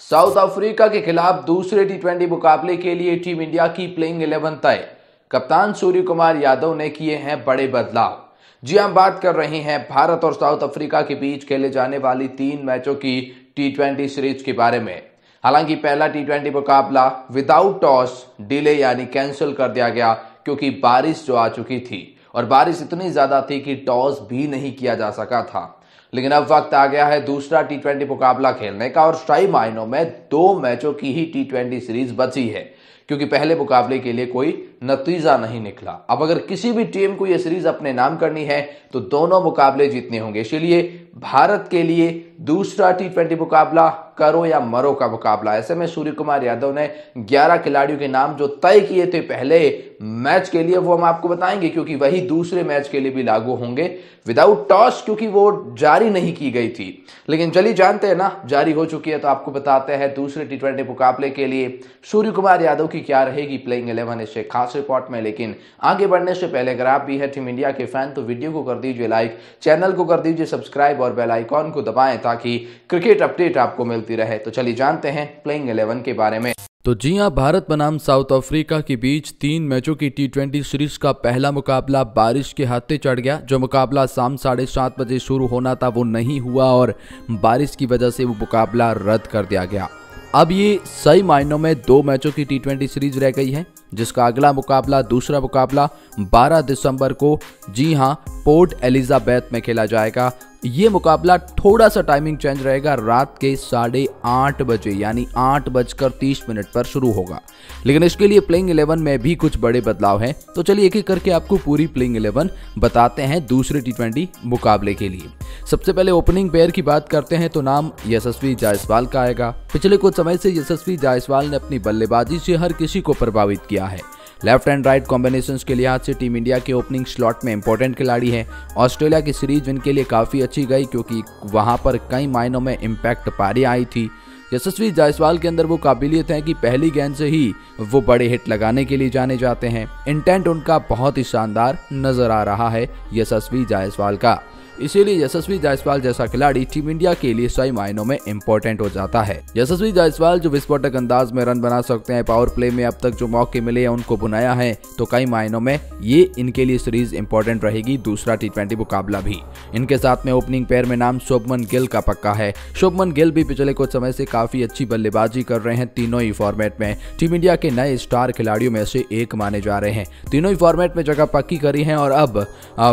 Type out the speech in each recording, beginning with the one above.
South Africa के खिलाफ दूसरे टी20 मुकाबले के लिए टीम इंडिया की प्लेइंग 11 तय। कप्तान सूर्य कुमार यादव ने किए हैं बड़े बदलाव। जी हम बात कर रहे हैं भारत और साउथ अफ्रीका के बीच खेले जाने वाली 3 मैचों की टी20 सीरीज के बारे में। हालांकि पहला टी20 मुकाबला विदाउट टॉस डिले यानी कैंसिल कर दिया गया क्योंकि बारिश जो आ चुकी थी और बारिश इतनी ज्यादा थी कि टॉस भी नहीं किया जा सका था। लेकिन अब वक्त आ गया है दूसरा टी20 मुकाबला खेलने का और सही मायनों में 2 मैचों की ही टी20 सीरीज बची है क्योंकि पहले मुकाबले के लिए कोई नतीजा नहीं निकला। अब अगर किसी भी टीम को यह सीरीज अपने नाम करनी है तो दोनों मुकाबले जीतने होंगे। इसलिए भारत के लिए दूसरा टी20 मुकाबला करो या मरो का मुकाबला। ऐसे में सूर्य कुमार यादव ने 11 खिलाड़ियों के नाम जो तय किए थे पहले मैच के लिए वो हम आपको बताएंगे क्योंकि वही दूसरे मैच के लिए भी लागू होंगे विदाउट टॉस क्योंकि वो जारी नहीं की गई थी। लेकिन चलिए जानते हैं ना, जारी हो चुकी है तो आपको बताते हैं दूसरे टी20 मुकाबले के लिए सूर्य कुमार यादव की क्या रहेगी प्लेइंग 11 इससे खास रिपोर्ट में। लेकिन आगे बढ़ने से पहले अगर आप भी है टीम इंडिया के फैन तो वीडियो को कर दीजिए लाइक, चैनल को कर दीजिए सब्सक्राइब और बेल आइकॉन को दबाएं ताकि क्रिकेट अपडेट आपको मिलती रहे। तो चलिए जानते हैं प्लेइंग 11 के बारे में। तो जी हां, भारत बनाम साउथ अफ्रीका के बीच 3 मैचों की टी20 सीरीज का पहला मुकाबला बारिश के हाथे चढ़ गया। जो मुकाबला शाम 7:30 बजे शुरू होना था वो नहीं हुआ और बारिश की वजह से वो मुकाबला रद्द कर दिया गया। अब ये सही मायनों में 2 मैचों की टी20 सीरीज रह गई है जिसका अगला मुकाबला, दूसरा मुकाबला 12 दिसंबर को जी हां पोर्ट एलिजाबेथ में खेला जाएगा। ये मुकाबला थोड़ा सा टाइमिंग चेंज रहेगा, रात के 8:30 बजे यानी 8:30 पर शुरू होगा। लेकिन इसके लिए प्लेइंग 11 में भी कुछ बड़े बदलाव हैं। तो चलिए एक एक करके आपको पूरी प्लेइंग 11 बताते हैं दूसरे टी20 मुकाबले के लिए। सबसे पहले ओपनिंग पेयर की बात करते हैं तो नाम यशस्वी जायसवाल का आएगा। पिछले कुछ समय से यशस्वी जायसवाल ने अपनी बल्लेबाजी से हर किसी को प्रभावित किया है। लेफ्ट एंड राइट कॉम्बिनेशंस के लिहाज से टीम इंडिया के ओपनिंग स्लॉट में इंपॉर्टेंट खिलाड़ी है। ऑस्ट्रेलिया की सीरीज विन के लिए काफ़ी अच्छी गई क्योंकि वहां पर कई मायनों में इम्पैक्ट पारियां आई थी। यशस्वी जायसवाल के अंदर वो काबिलियत है कि पहली गेंद से ही वो बड़े हिट लगाने के लिए जाने जाते हैं। इंटेंट उनका बहुत ही शानदार नजर आ रहा है यशस्वी जायसवाल का। इसीलिए यशस्वी जायसवाल जैसा खिलाड़ी टीम इंडिया के लिए सही मायनों में इंपॉर्टेंट हो जाता है। यशस्वी जायसवाल जो विस्फोटक अंदाज में रन बना सकते हैं, पावर प्ले में अब तक जो मौके मिले हैं उनको बुनाया है, तो कई मायनों में ये इनके लिए सीरीज इंपॉर्टेंट रहेगी दूसरा टी20 मुकाबला भी। इनके साथ में ओपनिंग पेयर में नाम शुभमन गिल का पक्का है। शुभमन गिल भी पिछले कुछ समय से काफी अच्छी बल्लेबाजी कर रहे हैं। तीनों ही फॉर्मेट में टीम इंडिया के नए स्टार खिलाड़ियों में से एक माने जा रहे हैं। तीनों ही फॉर्मेट में जगह पक्की करी है और अब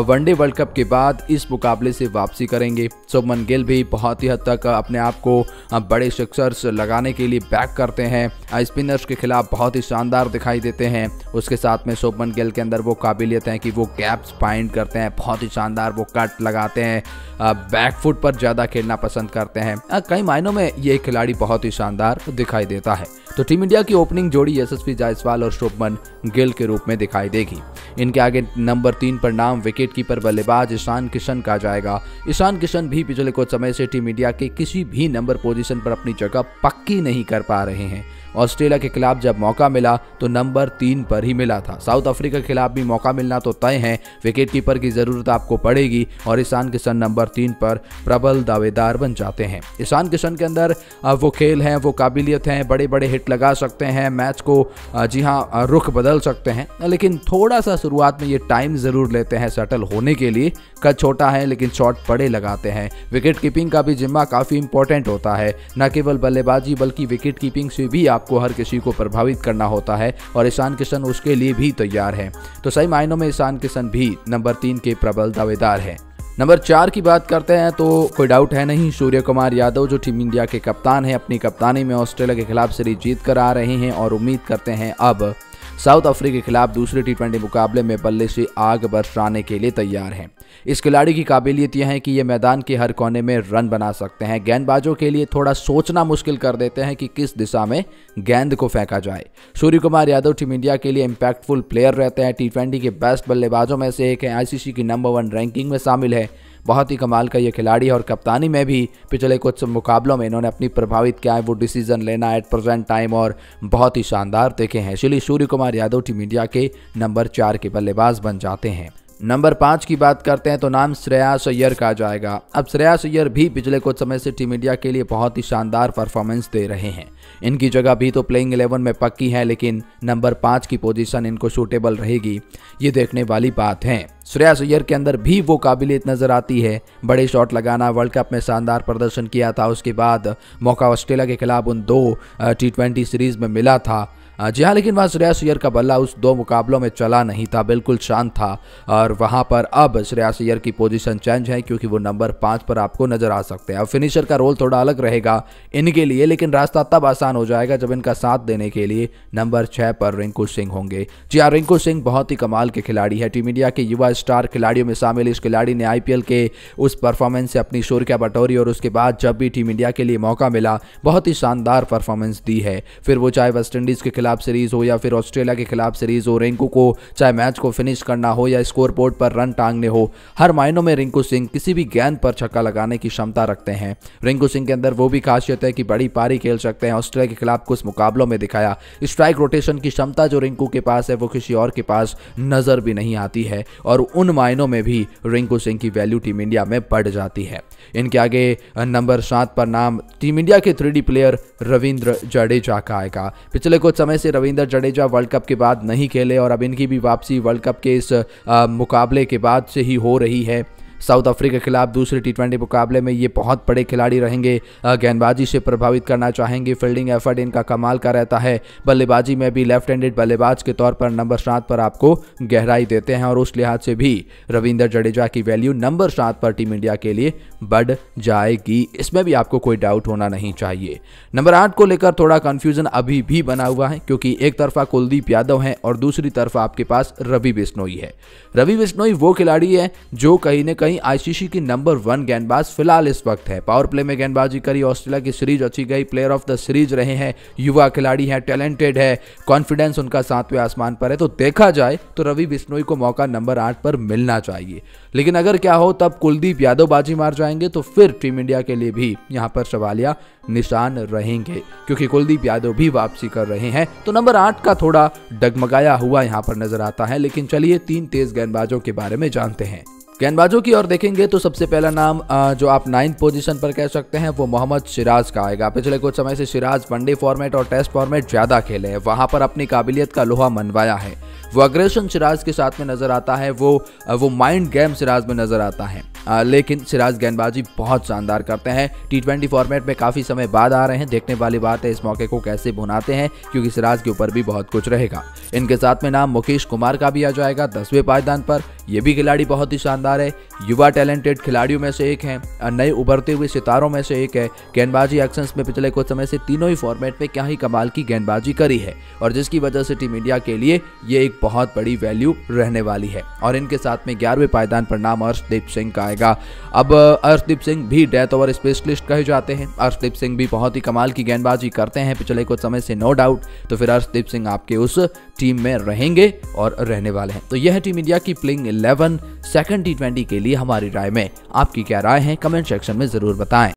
वनडे वर्ल्ड कप के बाद इस मुकाबले से वापसी करेंगे। शुभमन गिल भी बहुत ही हद तक अपने आप को बड़े सिक्सर्स लगाने के लिए बैक करते हैं। स्पिनर्स के खिलाफ बहुत ही शानदार दिखाई देते हैं। उसके साथ में शुभमन गिल के अंदर वो काबिलियत है कि वो गैप्स फाइंड करते हैं, बहुत ही शानदार वो कट लगाते हैं, बैक फुट पर ज़्यादा खेलना पसंद करते हैं। कई मायनों में ये खिलाड़ी बहुत ही शानदार दिखाई देता है। तो टीम इंडिया की ओपनिंग जोड़ी यशस्वी जायसवाल और शुभमन गिल के रूप में दिखाई देगी। इनके आगे नंबर 3 पर नाम विकेट कीपर बल्लेबाज ईशान किशन का जाएगा। ईशान किशन भी पिछले कुछ समय से टीम इंडिया के किसी भी नंबर पोजीशन पर अपनी जगह पक्की नहीं कर पा रहे हैं। ऑस्ट्रेलिया के खिलाफ जब मौका मिला तो नंबर 3 पर ही मिला था। साउथ अफ्रीका के खिलाफ भी मौका मिलना तो तय है, विकेट कीपर की जरूरत आपको पड़ेगी और ईशान किशन नंबर 3 पर प्रबल दावेदार बन जाते हैं। ईशान किशन के अंदर वो खेल है, वो काबिलियत है, बड़े बड़े हिट लगा सकते हैं, मैच को जी हाँ रुख बदल सकते हैं। लेकिन थोड़ा सा शुरुआत में ये टाइम जरूर लेते हैं सेटल होने के लिए। कद छोटा है लेकिन शॉट बड़े लगाते हैं। विकेट कीपिंग का भी जिम्मा काफी इंपॉर्टेंट होता है, न केवल बल्लेबाजी बल्कि विकेट कीपिंग से भी आपको हर किसी को प्रभावित करना होता है और ईशान किशन उसके लिए भी तैयार है। तो सही मायनों में ईशान किशन भी नंबर 3 के प्रबल दावेदार है। नंबर 4 की बात करते हैं तो कोई डाउट है नहीं, सूर्य कुमार यादव जो टीम इंडिया के कप्तान हैं, अपनी कप्तानी में ऑस्ट्रेलिया के खिलाफ सीरीज जीत कर आ रहे हैं और उम्मीद करते हैं अब साउथ अफ्रीका के खिलाफ दूसरे टी20 मुकाबले में बल्ले से आग बरसाने के लिए तैयार हैं। इस खिलाड़ी की काबिलियत यह है कि ये मैदान के हर कोने में रन बना सकते हैं। गेंदबाजों के लिए थोड़ा सोचना मुश्किल कर देते हैं कि किस दिशा में गेंद को फेंका जाए। सूर्य कुमार यादव टीम इंडिया के लिए इंपैक्टफुल प्लेयर रहते हैं। टी20 के बेस्ट बल्लेबाजों में से एक है, आईसीसी की नंबर 1 रैंकिंग में शामिल है। बहुत ही कमाल का ये खिलाड़ी है और कप्तानी में भी पिछले कुछ मुकाबलों में इन्होंने अपनी प्रभावित किया है वो डिसीजन लेना एट प्रेजेंट टाइम और बहुत ही शानदार देखे हैं। इसलिए सूर्य कुमार यादव टीम इंडिया के नंबर 4 के बल्लेबाज बन जाते हैं। नंबर 5 की बात करते हैं तो नाम श्रेयस अय्यर का जाएगा। अब श्रेयस अय्यर भी पिछले कुछ समय से टीम इंडिया के लिए बहुत ही शानदार परफॉर्मेंस दे रहे हैं। इनकी जगह भी तो प्लेइंग 11 में पक्की है, लेकिन नंबर 5 की पोजीशन इनको सूटेबल रहेगी, ये देखने वाली बात है। श्रेयस अय्यर के अंदर भी वो काबिलियत नजर आती है, बड़े शॉट लगाना, वर्ल्ड कप में शानदार प्रदर्शन किया था, उसके बाद मौका ऑस्ट्रेलिया के खिलाफ उन 2 T20 सीरीज में मिला था। जी हाँ, लेकिन वहाँ श्रेयस अय्यर का बल्ला उस 2 मुकाबलों में चला नहीं था, बिल्कुल शांत था, और वहाँ पर अब श्रेयस अय्यर की पोजीशन चेंज है क्योंकि वो नंबर 5 पर आपको नजर आ सकते हैं। अब फिनिशर का रोल थोड़ा अलग रहेगा इनके लिए, लेकिन रास्ता तब आसान हो जाएगा जब इनका साथ देने के लिए नंबर 6 पर रिंकू सिंह होंगे। जी हाँ, रिंकू सिंह बहुत ही कमाल के खिलाड़ी है, टीम इंडिया के युवा स्टार खिलाड़ियों में शामिल। इस खिलाड़ी ने IPL के उस परफॉर्मेंस से अपनी सुर्खियां बटोरी और उसके बाद जब भी टीम इंडिया के लिए मौका मिला बहुत ही शानदार परफॉर्मेंस दी है। फिर वो चाहे वेस्ट इंडीज के खिलाफ सीरीज हो या फिर ऑस्ट्रेलिया के खिलाफ सीरीज हो, रिंकू को चाहे मैच को फिनिश करना हो या स्कोर बोर्ड पर रन टांगने हो, हर मायनों में रिंकू सिंह किसी भी गेंद पर छक्का लगाने की क्षमता रखते हैं। रिंकू सिंह के अंदर वो भी खासियत है कि बड़ी पारी खेल सकते हैं। ऑस्ट्रेलिया के खिलाफ कुछ मुकाबलों में दिखाया स्ट्राइक रोटेशन की क्षमता जो रिंकू के पास है वो किसी और के पास नजर भी नहीं आती है, और उन मायनों में भी रिंकू सिंह की वैल्यू टीम इंडिया में बढ़ जाती है। इनके आगे नंबर 7 पर नाम टीम इंडिया के 3D प्लेयर रविंद्र जडेजा का आएगा। पिछले कुछ समय से रविंद्र जडेजा वर्ल्ड कप के बाद नहीं खेले और अब इनकी भी वापसी वर्ल्ड कप के इस मुकाबले के बाद से ही हो रही है। साउथ अफ्रीका के खिलाफ दूसरे T20 मुकाबले में ये बहुत बड़े खिलाड़ी रहेंगे, गेंदबाजी से प्रभावित करना चाहेंगे, फील्डिंग एफर्ट इनका कमाल का रहता है, बल्लेबाजी में भी लेफ्ट हैंडेड बल्लेबाज के तौर पर नंबर 7 पर आपको गहराई देते हैं, और उस लिहाज से भी रविंद्र जडेजा की वैल्यू नंबर 7 पर टीम इंडिया के लिए बढ़ जाएगी, इसमें भी आपको कोई डाउट होना नहीं चाहिए। नंबर 8 को लेकर थोड़ा कंफ्यूजन अभी भी बना हुआ है क्योंकि एक तरफा कुलदीप यादव है और दूसरी तरफा आपके पास रवि बिश्नोई है। रवि बिश्नोई वो खिलाड़ी है जो कहीं न कहीं ICC की नंबर 1 गेंदबाज फिलहाल इस वक्त है। पावर प्ले में गेंदबाजी करी, ऑस्ट्रेलिया की सीरीज अच्छी गई, प्लेयर ऑफ द सीरीज रहे हैं, युवा खिलाड़ी हैं, टैलेंटेड है, कॉन्फिडेंस उनका 7वें आसमान पर है। तो देखा जाए तो रवि बिश्नोई को मौका नंबर 8 पर मिलना चाहिए, लेकिन अगर क्या हो तब कुलदीप यादव बाजी मार जाएंगे तो फिर टीम इंडिया के लिए भी यहां पर सवालिया निशान रहेंगे क्योंकि कुलदीप यादव भी वापसी कर रहे हैं। तो नंबर 8 का थोड़ा डगमगाया हुआ यहां पर नजर आता है। लेकिन चलिए 3 तेज गेंदबाजों के बारे में जानते हैं। गेंदबाजों की ओर देखेंगे तो सबसे पहला नाम जो आप 9th पोजीशन पर कह सकते हैं वो मोहम्मद सिराज का आएगा। पिछले कुछ समय से सिराज वनडे फॉर्मेट और टेस्ट फॉर्मेट ज्यादा खेले हैं, वहां पर अपनी काबिलियत का लोहा मनवाया है। वो अग्रेशन सिराज के साथ में नजर आता है, वो माइंड गेम सिराज में नजर आता है, लेकिन सिराज गेंदबाजी बहुत शानदार करते हैं। T20 फॉर्मेट में काफी समय बाद आ रहे हैं, देखने वाली बात है इस मौके को कैसे भुनाते हैं क्योंकि सिराज के ऊपर भी बहुत कुछ रहेगा। इनके साथ में नाम मुकेश कुमार का भी आ जाएगा 10वें पायदान पर। ये भी खिलाड़ी बहुत ही शानदार है, युवा टैलेंटेड खिलाड़ियों में से एक है, नए उभरते हुए सितारों में से एक है। गेंदबाजी एक्शंस में पिछले कुछ समय से तीनों ही फॉर्मेट में क्या ही कमाल की गेंदबाजी करी है और जिसकी वजह से टीम इंडिया के लिए ये एक बहुत बड़ी वैल्यू रहने वाली है। और इनके साथ में 11वें पायदान पर नाम अर्शदीप सिंह का आएगा। अब अर्शदीप सिंह भी डेथ ओवर स्पेशलिस्ट कहे जाते हैं। अर्शदीप सिंह भी बहुत ही कमाल की गेंदबाजी करते हैं पिछले कुछ समय से, नो डाउट। तो फिर अर्शदीप सिंह आपके उस टीम में रहेंगे और रहने वाले हैं। तो यह है टीम इंडिया की प्लेइंग 11 सेकंड T20 के लिए हमारी राय में। आपकी क्या राय है कमेंट सेक्शन में जरूर बताएं।